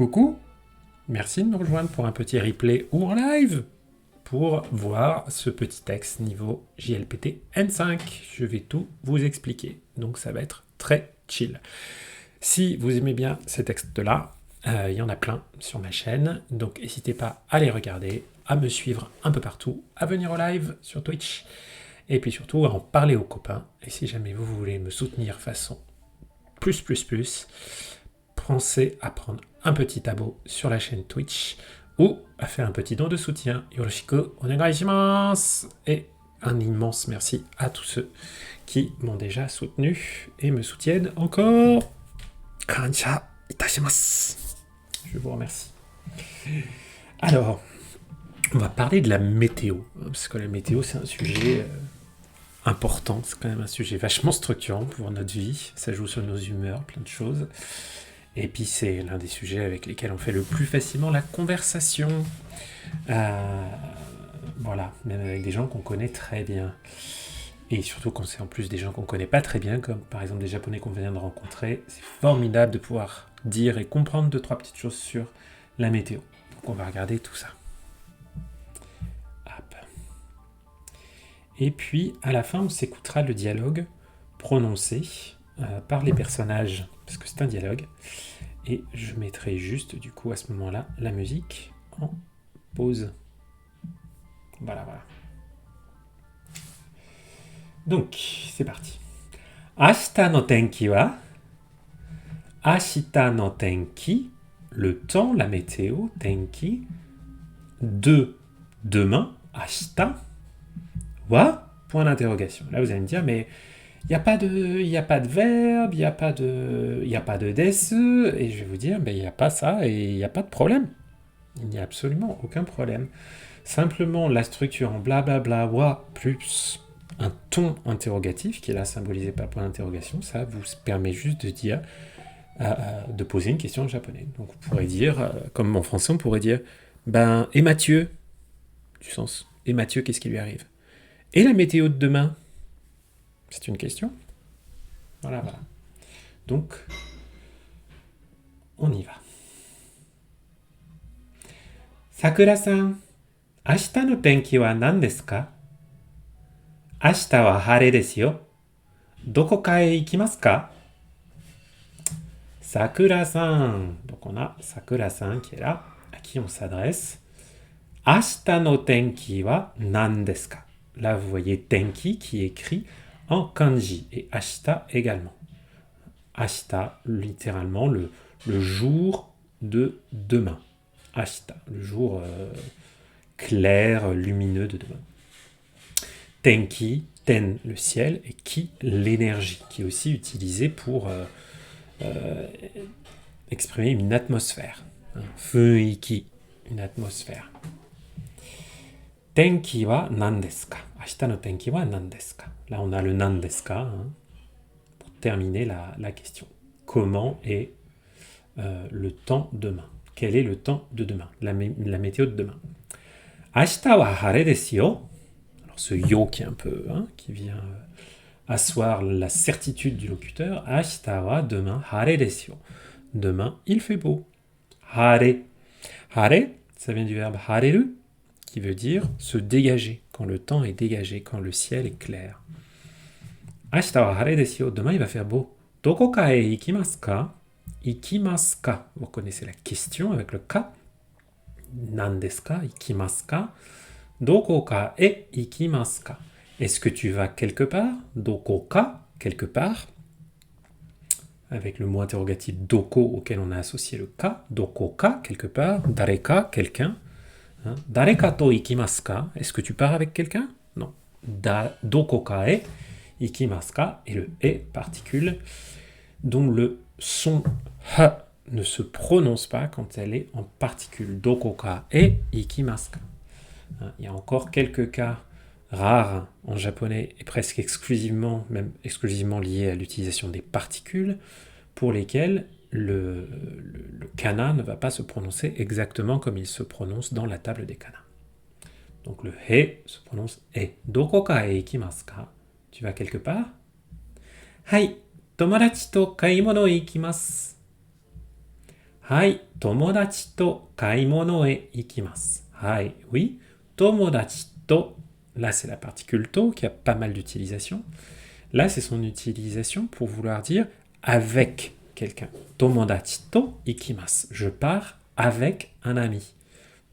Coucou, merci de me rejoindre pour un petit replay ou en live pour voir ce petit texte niveau JLPT N5. Je vais tout vous expliquer, donc ça va être très chill. Si vous aimez bien ces textes-là, il y en a plein sur ma chaîne, donc n'hésitez pas à les regarder, à me suivre un peu partout, à venir au live sur Twitch, et puis surtout à en parler aux copains. Et si jamais vous voulez me soutenir façon plus, pensez à prendre un petit abo sur la chaîne Twitch ou à faire un petit don de soutien. Yoroshiku onegaishimasu. Et un immense merci à tous ceux qui m'ont déjà soutenu et me soutiennent encore. Kancha itashimasu. Je vous remercie. Alors, on va parler de la météo, parce que la météo c'est un sujet important, c'est quand même un sujet vachement structurant pour notre vie, ça joue sur nos humeurs, plein de choses. Et puis c'est l'un des sujets avec lesquels on fait le plus facilement la conversation. Voilà, même avec des gens qu'on connaît très bien. Et surtout quand c'est en plus des gens qu'on connaît pas très bien, comme par exemple des Japonais qu'on vient de rencontrer, c'est formidable de pouvoir dire et comprendre 2-3 petites choses sur la météo. Donc on va regarder tout ça. Hop. Et puis à la fin, on s'écoutera le dialogue prononcé par les personnages, parce que c'est un dialogue. Et je mettrai juste, du coup, à ce moment-là, la musique en pause. Voilà. Donc, c'est parti. Ashita no tenki wa, ashita no tenki, le temps, la météo, tenki, de demain, ashita, wa, point d'interrogation. Là, vous allez me dire, mais il n'y a pas de verbe, il n'y a pas de desu, et je vais vous dire, il n'y a pas ça et il n'y a pas de problème. Il n'y a absolument aucun problème. Simplement, la structure en blablabla wa plus un ton interrogatif, qui est là symbolisé par point d'interrogation, ça vous permet juste de dire, de poser une question en japonais. Donc vous pourrez dire, comme en français, on pourrait dire, et Mathieu, du sens, et Mathieu, qu'est-ce qui lui arrive? Et la météo de demain? C'est une question. Voilà. Donc, on y va. Sakura-san, 明日の天気は何ですか？明日は晴れですよ。どこかへ行きますか？ Sakura-san. Donc on a Sakura-san qui est là, à qui on s'adresse. 明日の天気は何ですか? Là, vous voyez tenki qui est écrit en kanji et ashita également. Ashita, littéralement, le jour de demain. Ashita, le jour clair, lumineux de demain. Tenki, ten, le ciel, et ki, l'énergie, qui est aussi utilisée pour exprimer une atmosphère. Fuiki, une atmosphère. Tenki wa nan desu ka? Ashita no tenki wa nan desu ka? Là, on a le nan desu ka, pour terminer la question. Comment est le temps demain? Quel est le temps de demain? La météo de demain. Ashita wa hare desu yo. Alors, ce yo qui est un peu, qui vient asseoir la certitude du locuteur. Ashita wa, demain, hare desu yo. Demain, il fait beau. Hare. Hare, ça vient du verbe hareru, qui veut dire se dégager, quand le temps est dégagé, quand le ciel est clair. Ashita wa hare desu yo, demain il va faire beau. Doko ka e ikimasu ka? Ikimasu ka, vous connaissez la question avec le ka. Nan desu ka? Ikimasu ka? Doko ka e ikimasu ka? Est-ce que tu vas quelque part? Doko ka, quelque part. Avec le mot interrogatif doko auquel on a associé le ka. Doko ka, quelque part. Dareka, quelqu'un. Dareka to ikimasu ka? Est-ce que tu pars avec quelqu'un? Non. Doko ka e ikimasu ka? Et le e particule dont le son ha ne se prononce pas quand elle est en particule. Doko ka e ikimasu ka? Il y a encore quelques cas rares en japonais et presque exclusivement liés à l'utilisation des particules pour lesquels le kana ne va pas se prononcer exactement comme il se prononce dans la table des kana. Donc le he se prononce e. Doko ka e ikimasu ka? Tu vas quelque part? Hai, tomodachi to kaimono ikimasu. はいtomodachi to kaimono e ikimasu. Hai, oui. Tomodachi to, là c'est la particule to qui a pas mal d'utilisation. Là c'est son utilisation pour vouloir dire avec quelqu'un. Tomodachi to ikimasu. Je pars avec un ami.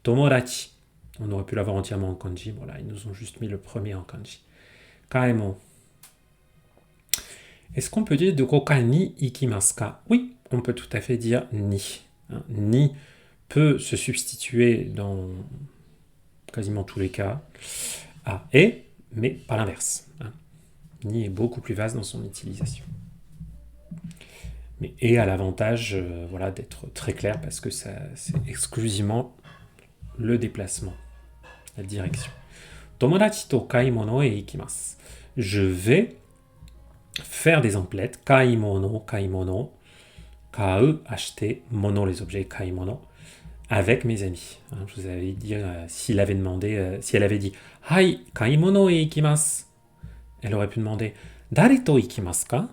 Tomodachi. On aurait pu l'avoir entièrement en kanji. Bon là, ils nous ont juste mis le premier en kanji. Kaemon. Est-ce qu'on peut dire dokoka ni ikimasu ka? Oui, on peut tout à fait dire ni. Ni peut se substituer dans quasiment tous les cas à et, mais pas l'inverse. Ni est beaucoup plus vaste dans son utilisation. Mais et a l'avantage voilà, d'être très clair parce que ça, c'est exclusivement le déplacement, la direction. Tomodachi to kaimono e ikimasu. Je vais faire des emplettes. Kaimono, kaimono. Kau, acheter. Mono, les objets. Kaimono. Avec mes amis. Je vous avais dit, s'il avait demandé, si elle avait dit Hai, kaimono e ikimasu. Elle aurait pu demander Dare to ikimasu ka?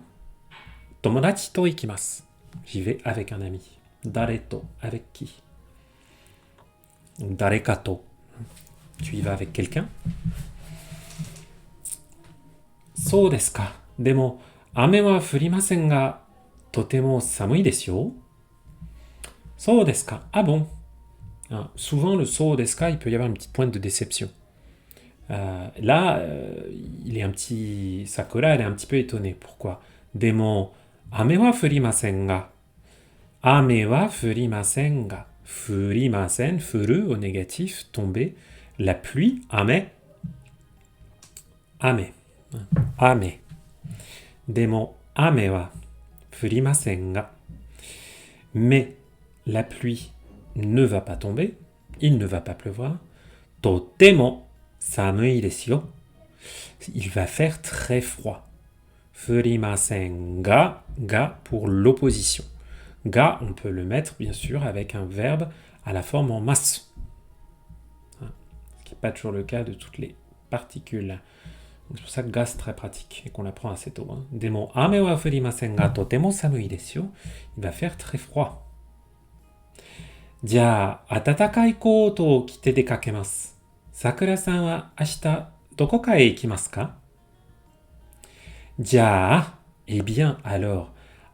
Tomodachi to ikimasu. J'y vais avec un ami. Dare to, avec qui? Dareka to. Tu y vas avec quelqu'un? So desu ka. Demo, ame wa furimasen ga, totemo samui desu yo. So desu ka. Ah bon? Souvent, le so desu ka, il peut y avoir une petite pointe de déception. Là, il est un petit... Sakura, elle est un petit peu étonnée. Pourquoi? Demo, ame wa furimasen ga. Ame wa furimasen ga. Furimasen, furu au négatif, tomber. La pluie, ame. Ame. Ame. Demo, ame wa furimasen ga. Mais la pluie ne va pas tomber, il ne va pas pleuvoir. Totemo samui desu yo. Il va faire très froid. Furimasen ga, ga pour l'opposition. Ga, on peut le mettre bien sûr avec un verbe à la forme en masu. Ce qui n'est pas toujours le cas de toutes les particules. C'est pour ça que ga c'est très pratique et qu'on l'apprend assez tôt. Demo ame wa furimasen ga totemo samui desu yo. Il va faire très froid. Ja, atatakai koto o kite dekakemasu. Sakura-san wa ashita dokoka e ikimasu ka? Ja, eh bien alors,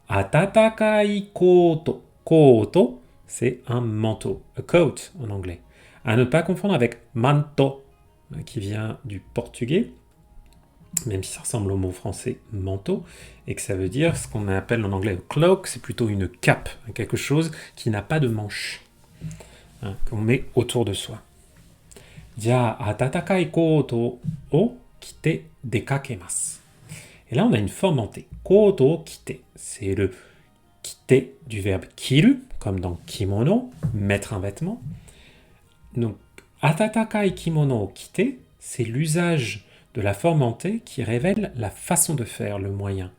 atatakai koto. Koto, c'est un manteau, a coat en anglais. À ne pas confondre avec manto, qui vient du portugais, même si ça ressemble au mot français manteau, et que ça veut dire ce qu'on appelle en anglais a cloak, c'est plutôt une cape, quelque chose qui n'a pas de manche, qu'on met autour de soi. Ja, atatakai koto o kite dekakemasu. Et là, on a une forme en T. Koto kite. C'est le kite du verbe kiru, comme dans kimono, mettre un vêtement. Donc, atatakai kimono kite, c'est l'usage de la forme en T qui révèle la façon de faire, le moyen.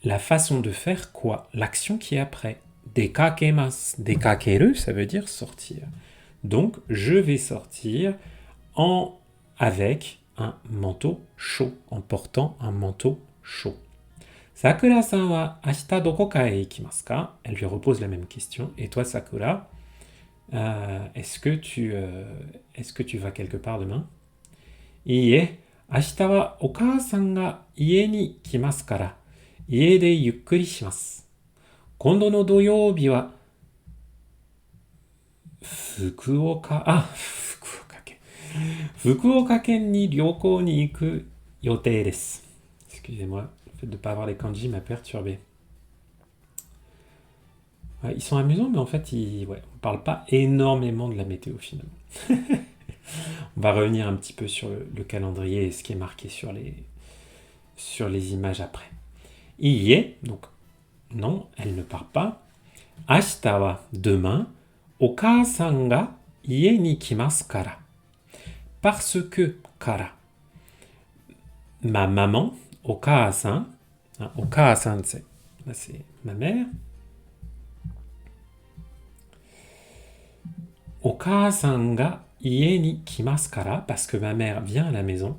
La façon de faire quoi? L'action qui est après. Dekakemasu. Dekakeru, ça veut dire sortir. Donc, je vais sortir avec un manteau chaud, en portant un manteau chaud. Sakura-san wa ashita dokoka e ikimasu ka? Elle lui repose la même question. Et toi, Sakura, est-ce que tu vas quelque part demain? Iie, ashita wa okaa-san ga ie ni kimasu kara, ie de yukkuri shimasu. Kondo no doyoubi wa Fukuoka ken ni ryoko ni iku yotei desu. Excusez-moi, le fait de ne pas avoir les kanji m'a perturbé. Ouais, ils sont amusants, mais en fait, on ne parle pas énormément de la météo finalement. On va revenir un petit peu sur le calendrier et ce qui est marqué sur les images après. Iie, donc non, elle ne part pas. Ashita wa demain. Okaa-san ga ie ni kimasu kara. Parce que kara. Ma maman, okaa-san, okaa-san c'est ma mère. Okaa-san ga ie ni kimasu kara, parce que ma mère vient à la maison.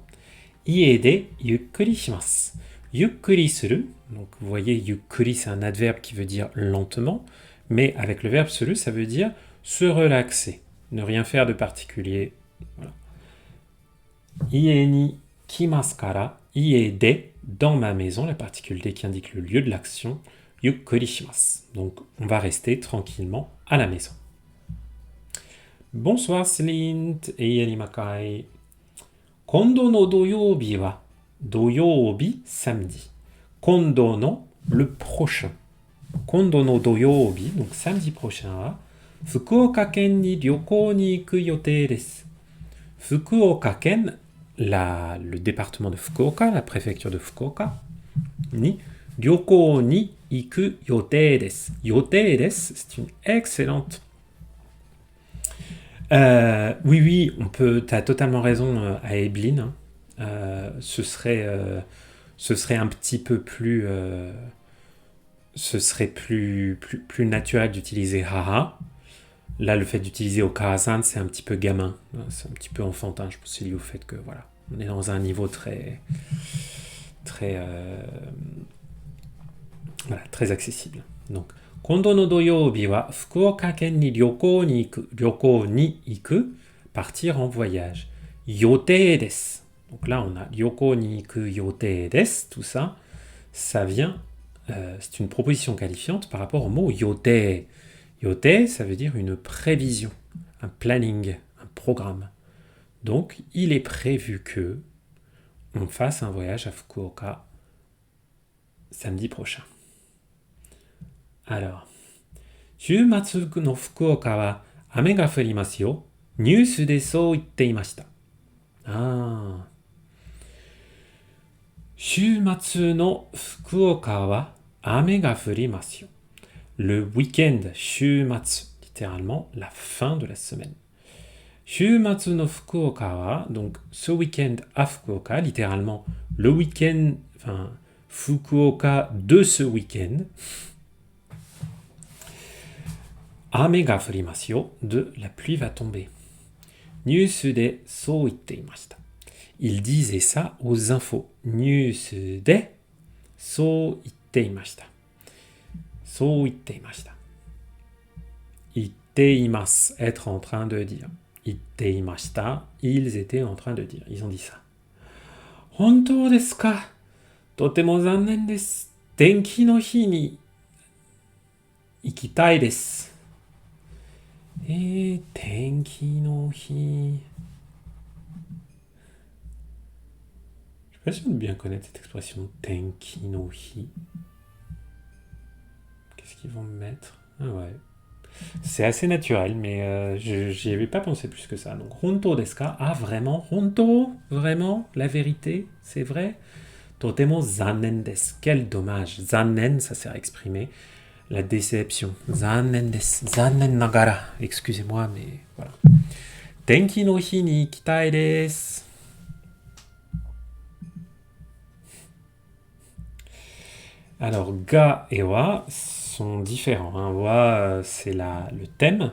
Ie de yukkuri shimasu. Yukkuri suru, donc vous voyez yukkuri c'est un adverbe qui veut dire lentement, Mais avec le verbe seru, ça veut dire se relaxer, ne rien faire de particulier. Voilà. Ie ni kimasu kara, ie de, dans ma maison, la particule de qui indique le lieu de l'action, yukkuri shimasu. Donc, on va rester tranquillement à la maison. Bonsoir Slint et Yanimakai. Kondo no doyoubi wa, doyoubi, samedi. Kondo no, le prochain. Kondo no doyoubi, donc samedi prochain wa, Fukuoka ken ni ryoko ni iku yotei desu. Fukuoka ken, le département de Fukuoka, la préfecture de Fukuoka, ni ryoko ni iku yotei desu. Yotei desu, c'est une excellente. Oui, on peut. T'as totalement raison, à Ebeline. Ce serait un petit peu plus. Ce serait plus naturel d'utiliser haha. Là, le fait d'utiliser okasan, c'est un petit peu gamin. C'est un petit peu enfantin. Je pense que c'est lié au fait que voilà, on est dans un niveau très accessible. Donc, Kondo no doyoubi wa Fukuoka ken ni ryoko ni iku, partir en voyage. Yotei desu. Donc là, on a ryoko ni iku yotei desu, tout ça, ça vient, c'est une proposition qualifiante par rapport au mot yotei. Yotei, ça veut dire une prévision, un planning, un programme. Donc, il est prévu que on fasse un voyage à Fukuoka samedi prochain. Alors, 週末の福岡は雨が降りますよ。ニュースでそう言っていました。ああ。週末の福岡は雨が降りますよ。Le week-end, 週末, littéralement la fin de la semaine. 週末の福岡は, donc ce week-end à Fukuoka, littéralement le week-end, enfin Fukuoka de ce week-end. Ame ga furimasu yo, de la pluie va tomber. News de so itte imashita. Il disait ça aux infos. News de so itte imashita. So itte imashita. Itte imasu, être en train de dire. Itte imashita, ils étaient en train de dire. Ils ont dit ça. Hontou desu ka? Totemo zannen desu. Tenki no hi ni ikitai desu. Et tenki no hi. Je suis pas sûr de bien connaître cette expression tenki no hi. Qu'est-ce qu'ils vont me mettre? Ah ouais. C'est assez naturel, mais j'y avais pas pensé plus que ça. Donc, honto desu ka? Ah, vraiment? Honto? Vraiment? La vérité? C'est vrai? Totemo zannen desu. Quel dommage. Zannen, ça sert à exprimer la déception. Zannen desu. Zannen nagara. Excusez-moi, mais voilà. Tenki no hi ni ikitai desu. Alors, ga et wa sont différents. Hein. Wa, c'est le thème,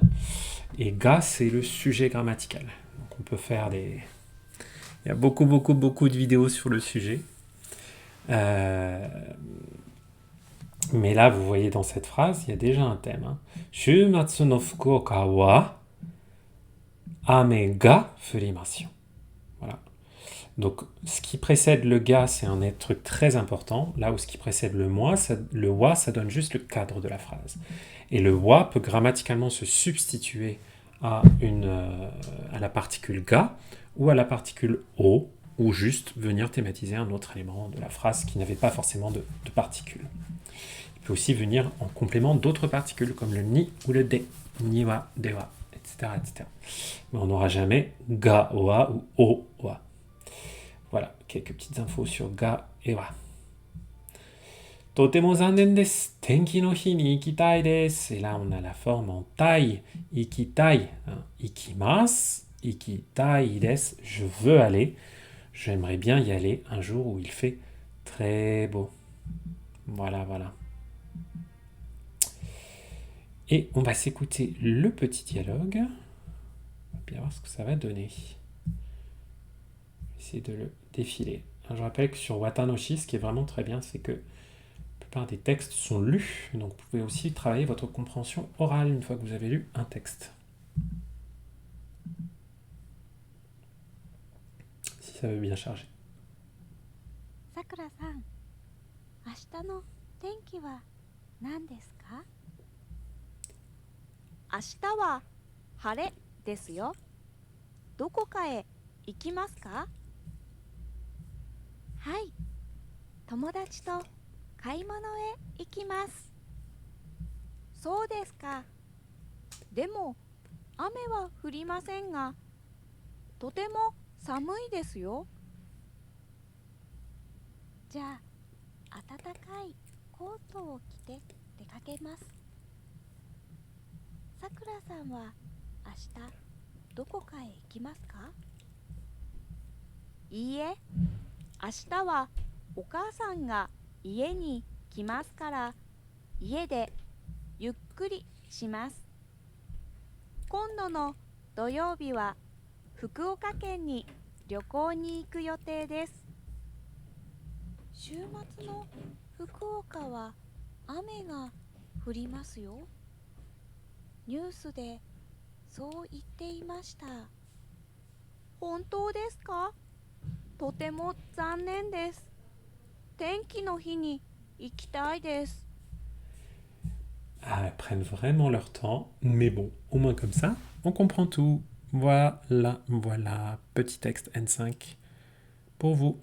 et ga, c'est le sujet grammatical. Donc, on peut faire des... Il y a beaucoup de vidéos sur le sujet. Mais là, vous voyez dans cette phrase, il y a déjà un thème. Hein. Shumatsu no Fukuoka wa ame ga furimasu. Voilà. Donc, ce qui précède le ga, c'est un truc très important. Là où ce qui précède le wa, ça donne juste le cadre de la phrase. Et le wa peut grammaticalement se substituer à la particule ga ou à la particule o, ou juste venir thématiser un autre élément de la phrase qui n'avait pas forcément de particule. Il peut aussi venir en complément d'autres particules comme le ni ou le de, ni wa, de wa, etc., etc. Mais on n'aura jamais ga wa ou o wa. Voilà, quelques petites infos sur ga et wa. Totemo zannen desu. Tenki no hi ni ikitai desu. Et là, on a la forme en tai. Ikitai. Hein. Ikimasu. Ikitai desu. Je veux aller. J'aimerais bien y aller un jour où il fait très beau. Voilà. Et on va s'écouter le petit dialogue. On va bien voir ce que ça va donner. Essayer de le défiler. Alors, je rappelle que sur Watanoshi, ce qui est vraiment très bien, c'est que plupart des textes sont lus, donc vous pouvez aussi travailler votre compréhension orale une fois que vous avez lu un texte. Si ça veut bien charger. さくらさん、明日の天気は何ですか？明日は晴れですよ。どこかへ行きますか？はい、友達と買い物へ行きます。そうですか。でも雨は降りませんが、とても寒いですよ。じゃあ、暖かいコートを着て出かけます。さくらさんは明日どこかへ行きますか？いいえ、明日はお母さんが家に来ますから、家でゆっくりします。今度の土曜日は福岡県に旅行に行く予定です。週末の福岡は雨が降りますよ。ニュースでそう言っていました。本当ですか？とても残念です。天気の日に行きたいです。Ah, elles prennent vraiment leur temps, mais bon, au moins comme ça, on comprend tout. Voilà, voilà, petit texte N5 pour vous.